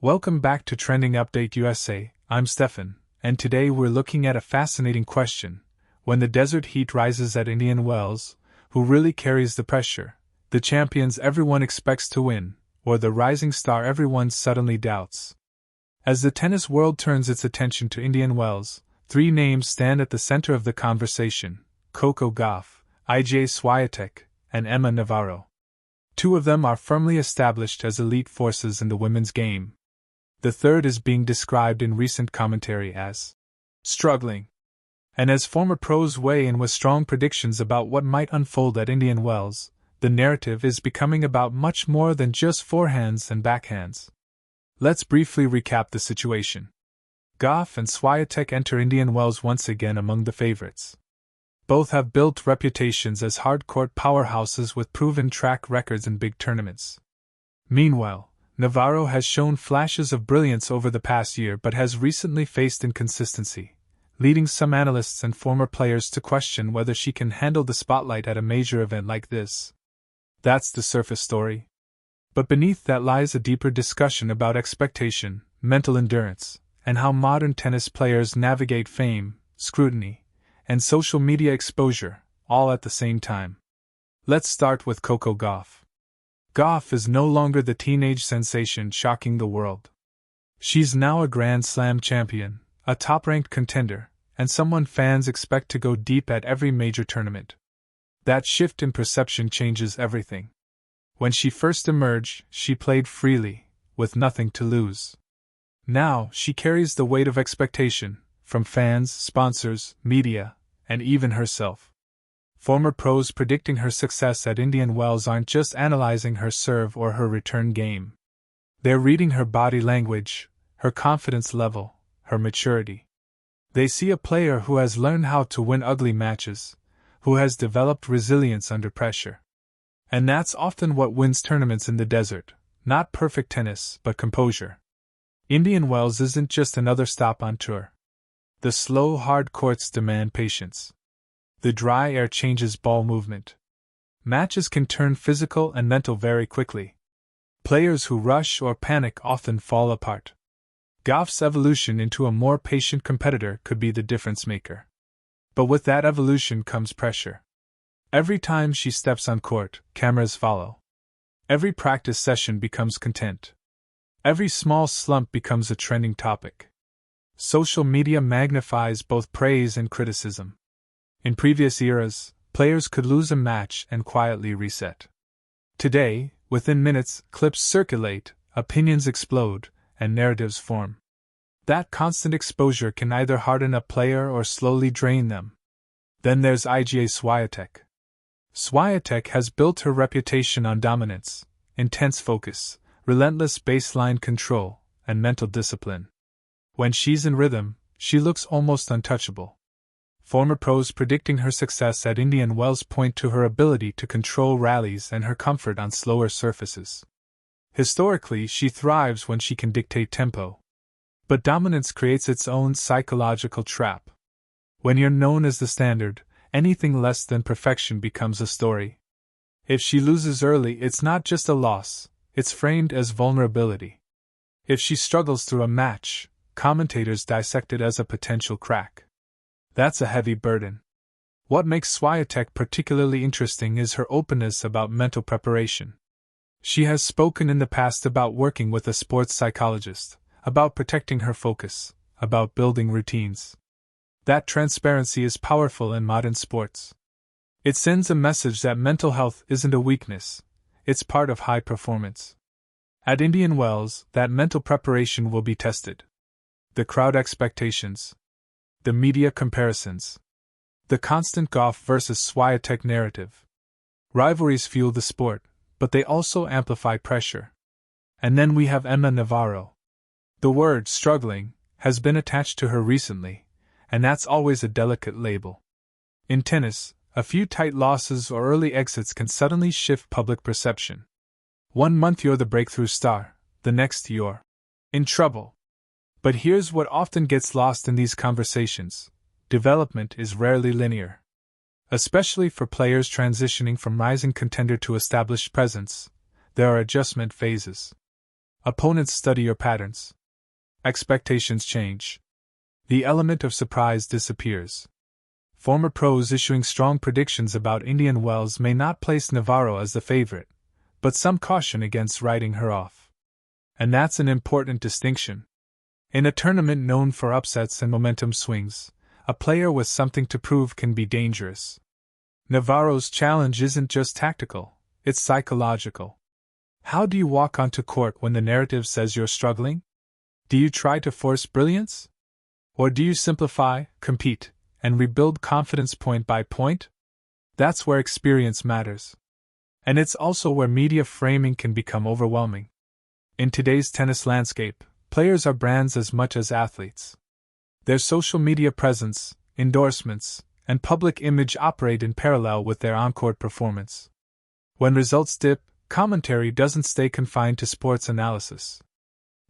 Welcome back to Trending Update USA. I'm Stefan, and today we're looking at a fascinating question. When the desert heat rises at Indian Wells, who really carries the pressure? The champions everyone expects to win, or the rising star everyone suddenly doubts? As the tennis world turns its attention to Indian Wells, three names stand at the center of the conversation: Coco Gauff, Iga Świątek, and Emma Navarro. Two of them are firmly established as elite forces in the women's game. The third is being described in recent commentary as struggling. And as former pros weigh in with strong predictions about what might unfold at Indian Wells, the narrative is becoming about much more than just forehands and backhands. Let's briefly recap the situation. Gauff and Świątek enter Indian Wells once again among the favorites. Both have built reputations as hard-court powerhouses with proven track records in big tournaments. Meanwhile, Navarro has shown flashes of brilliance over the past year but has recently faced inconsistency, leading some analysts and former players to question whether she can handle the spotlight at a major event like this. That's the surface story. But beneath that lies a deeper discussion about expectation, mental endurance, and how modern tennis players navigate fame, scrutiny, and social media exposure, all at the same time. Let's start with Coco Gauff. Gauff is no longer the teenage sensation shocking the world. She's now a Grand Slam champion, a top-ranked contender, and someone fans expect to go deep at every major tournament. That shift in perception changes everything. When she first emerged, she played freely, with nothing to lose. Now, she carries the weight of expectation, from fans, sponsors, media, and even herself. Former pros predicting her success at Indian Wells aren't just analyzing her serve or her return game. They're reading her body language, her confidence level, her maturity. They see a player who has learned how to win ugly matches, who has developed resilience under pressure. And that's often what wins tournaments in the desert, not perfect tennis, but composure. Indian Wells isn't just another stop on tour. The slow, hard courts demand patience. The dry air changes ball movement. Matches can turn physical and mental very quickly. Players who rush or panic often fall apart. Gauff's evolution into a more patient competitor could be the difference maker. But with that evolution comes pressure. Every time she steps on court, cameras follow. Every practice session becomes content. Every small slump becomes a trending topic. Social media magnifies both praise and criticism. In previous eras, players could lose a match and quietly reset. Today, within minutes, clips circulate, opinions explode, and narratives form. That constant exposure can either harden a player or slowly drain them. Then there's Iga Świątek. Świątek has built her reputation on dominance, intense focus, relentless baseline control, and mental discipline. When she's in rhythm, she looks almost untouchable. Former pros predicting her success at Indian Wells point to her ability to control rallies and her comfort on slower surfaces. Historically, she thrives when she can dictate tempo. But dominance creates its own psychological trap. When you're known as the standard, anything less than perfection becomes a story. If she loses early, it's not just a loss, it's framed as vulnerability. If she struggles through a match, commentators dissect it as a potential crack. That's a heavy burden. What makes Świątek particularly interesting is her openness about mental preparation. She has spoken in the past about working with a sports psychologist, about protecting her focus, about building routines. That transparency is powerful in modern sports. It sends a message that mental health isn't a weakness, it's part of high performance. At Indian Wells, that mental preparation will be tested. The crowd expectations. The media comparisons. The constant Gauff versus Świątek narrative. Rivalries fuel the sport, but they also amplify pressure. And then we have Emma Navarro. The word struggling has been attached to her recently, and that's always a delicate label. In tennis, a few tight losses or early exits can suddenly shift public perception. One month you're the breakthrough star, the next you're in trouble. But here's what often gets lost in these conversations: development is rarely linear. Especially for players transitioning from rising contender to established presence, there are adjustment phases. Opponents study your patterns. Expectations change. The element of surprise disappears. Former pros issuing strong predictions about Indian Wells may not place Navarro as the favorite, but some caution against writing her off. And that's an important distinction. In a tournament known for upsets and momentum swings, a player with something to prove can be dangerous. Navarro's challenge isn't just tactical, it's psychological. How do you walk onto court when the narrative says you're struggling? Do you try to force brilliance? Or do you simplify, compete, and rebuild confidence point by point? That's where experience matters. And it's also where media framing can become overwhelming. In today's tennis landscape, players are brands as much as athletes. Their social media presence, endorsements, and public image operate in parallel with their on-court performance. When results dip, commentary doesn't stay confined to sports analysis.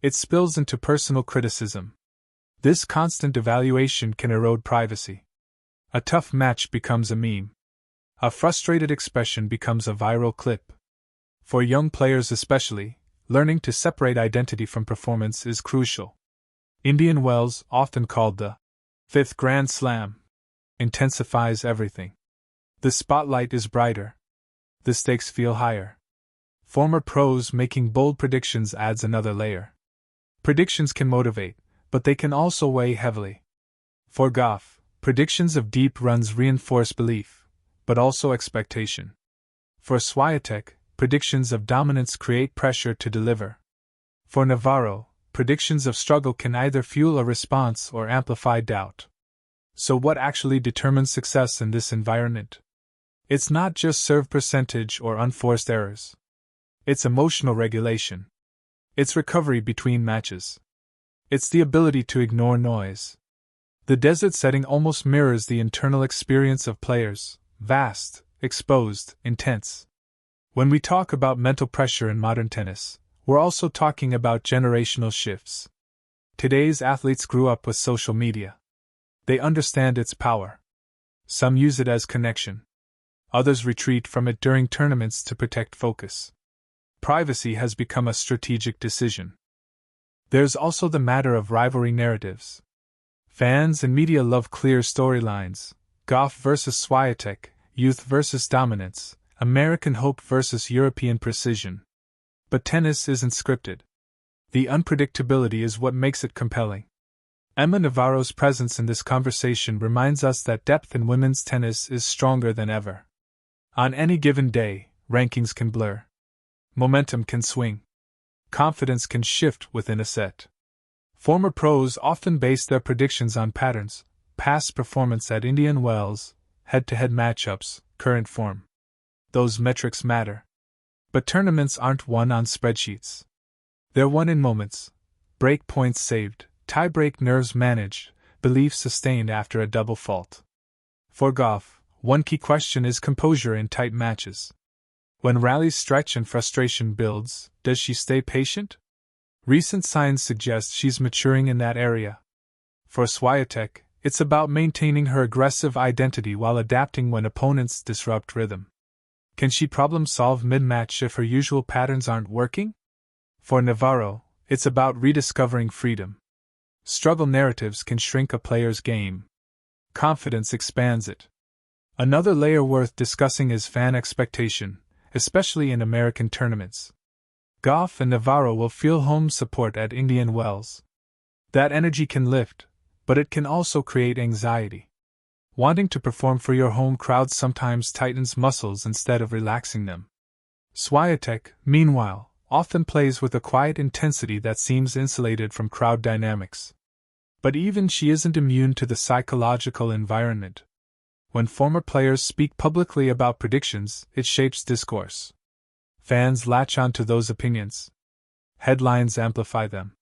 It spills into personal criticism. This constant evaluation can erode privacy. A tough match becomes a meme. A frustrated expression becomes a viral clip. For young players especially, learning to separate identity from performance is crucial. Indian Wells, often called the fifth Grand Slam, intensifies everything. The spotlight is brighter. The stakes feel higher. Former pros making bold predictions adds another layer. Predictions can motivate, but they can also weigh heavily. For Gauff, predictions of deep runs reinforce belief, but also expectation. For Świątek, predictions of dominance create pressure to deliver. For Navarro, predictions of struggle can either fuel a response or amplify doubt. So what actually determines success in this environment? It's not just serve percentage or unforced errors. It's emotional regulation. It's recovery between matches. It's the ability to ignore noise. The desert setting almost mirrors the internal experience of players, vast, exposed, intense. When we talk about mental pressure in modern tennis, we're also talking about generational shifts. Today's athletes grew up with social media. They understand its power. Some use it as connection. Others retreat from it during tournaments to protect focus. Privacy has become a strategic decision. There's also the matter of rivalry narratives. Fans and media love clear storylines: Gauff versus Świątek, youth versus dominance, American hope versus European precision. But tennis isn't scripted. The unpredictability is what makes it compelling. Emma Navarro's presence in this conversation reminds us that depth in women's tennis is stronger than ever. On any given day, rankings can blur. Momentum can swing. Confidence can shift within a set. Former pros often base their predictions on patterns: past performance at Indian Wells, head-to-head matchups, current form. Those metrics matter. But tournaments aren't won on spreadsheets. They're won in moments: break points saved, tie-break nerves managed, belief sustained after a double fault. For Gauff, one key question is composure in tight matches. When rallies stretch and frustration builds, does she stay patient? Recent signs suggest she's maturing in that area. For Świątek, it's about maintaining her aggressive identity while adapting when opponents disrupt rhythm. Can she problem-solve mid-match if her usual patterns aren't working? For Navarro, it's about rediscovering freedom. Struggle narratives can shrink a player's game. Confidence expands it. Another layer worth discussing is fan expectation, especially in American tournaments. Gauff and Navarro will feel home support at Indian Wells. That energy can lift, but it can also create anxiety. Wanting to perform for your home crowd sometimes tightens muscles instead of relaxing them. Świątek, meanwhile, often plays with a quiet intensity that seems insulated from crowd dynamics. But even she isn't immune to the psychological environment. When former players speak publicly about predictions, it shapes discourse. Fans latch onto those opinions. Headlines amplify them.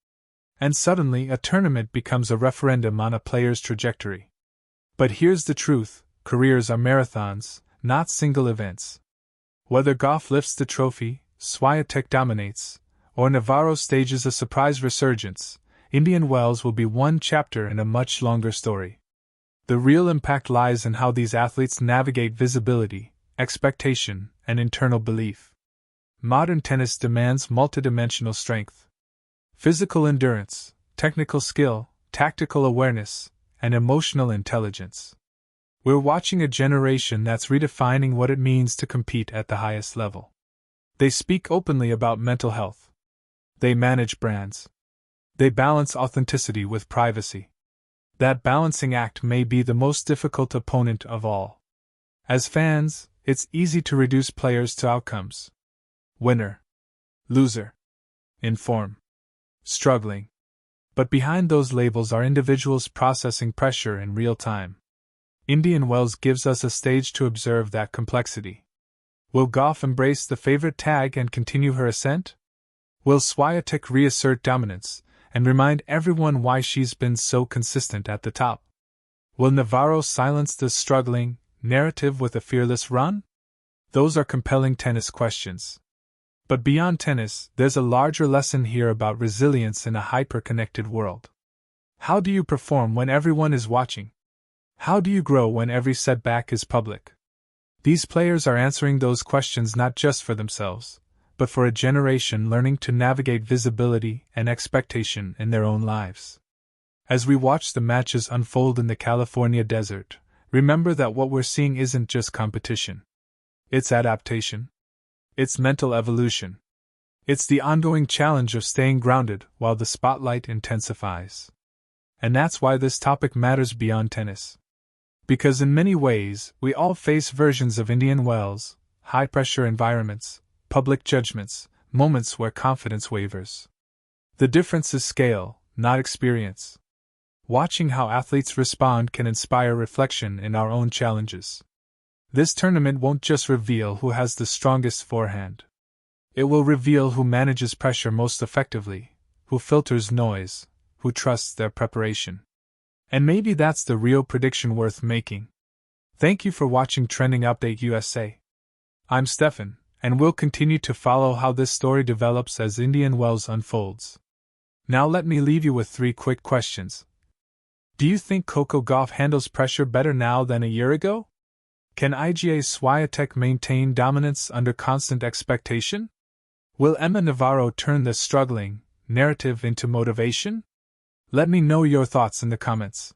And suddenly a tournament becomes a referendum on a player's trajectory. But here's the truth: careers are marathons, not single events. Whether Gauff lifts the trophy, Świątek dominates, or Navarro stages a surprise resurgence, Indian Wells will be one chapter in a much longer story. The real impact lies in how these athletes navigate visibility, expectation, and internal belief. Modern tennis demands multidimensional strength. physical endurance, technical skill, tactical awareness, and emotional intelligence. We're watching a generation that's redefining what it means to compete at the highest level. They speak openly about mental health. They manage brands. They balance authenticity with privacy. That balancing act may be the most difficult opponent of all. As fans, it's easy to reduce players to outcomes: winner, loser, in form, struggling. But behind those labels are individuals processing pressure in real time. Indian Wells gives us a stage to observe that complexity. Will Gauff embrace the favorite tag and continue her ascent? Will Świątek reassert dominance and remind everyone why she's been so consistent at the top? Will Navarro silence the struggling narrative with a fearless run? Those are compelling tennis questions. But beyond tennis, there's a larger lesson here about resilience in a hyper-connected world. How do you perform when everyone is watching? How do you grow when every setback is public? These players are answering those questions not just for themselves, but for a generation learning to navigate visibility and expectation in their own lives. As we watch the matches unfold in the California desert, remember that what we're seeing isn't just competition. It's adaptation. It's mental evolution. It's the ongoing challenge of staying grounded while the spotlight intensifies. And that's why this topic matters beyond tennis. Because in many ways, we all face versions of Indian Wells, high-pressure environments, public judgments, moments where confidence wavers. The difference is scale, not experience. Watching how athletes respond can inspire reflection in our own challenges. This tournament won't just reveal who has the strongest forehand. It will reveal who manages pressure most effectively, who filters noise, who trusts their preparation. And maybe that's the real prediction worth making. Thank you for watching Trending Update USA. I'm Stefan, and we'll continue to follow how this story develops as Indian Wells unfolds. Now let me leave you with 3 quick questions. Do you think Coco Gauff handles pressure better now than a year ago? Can Iga Świątek maintain dominance under constant expectation? Will Emma Navarro turn the struggling narrative into motivation? Let me know your thoughts in the comments.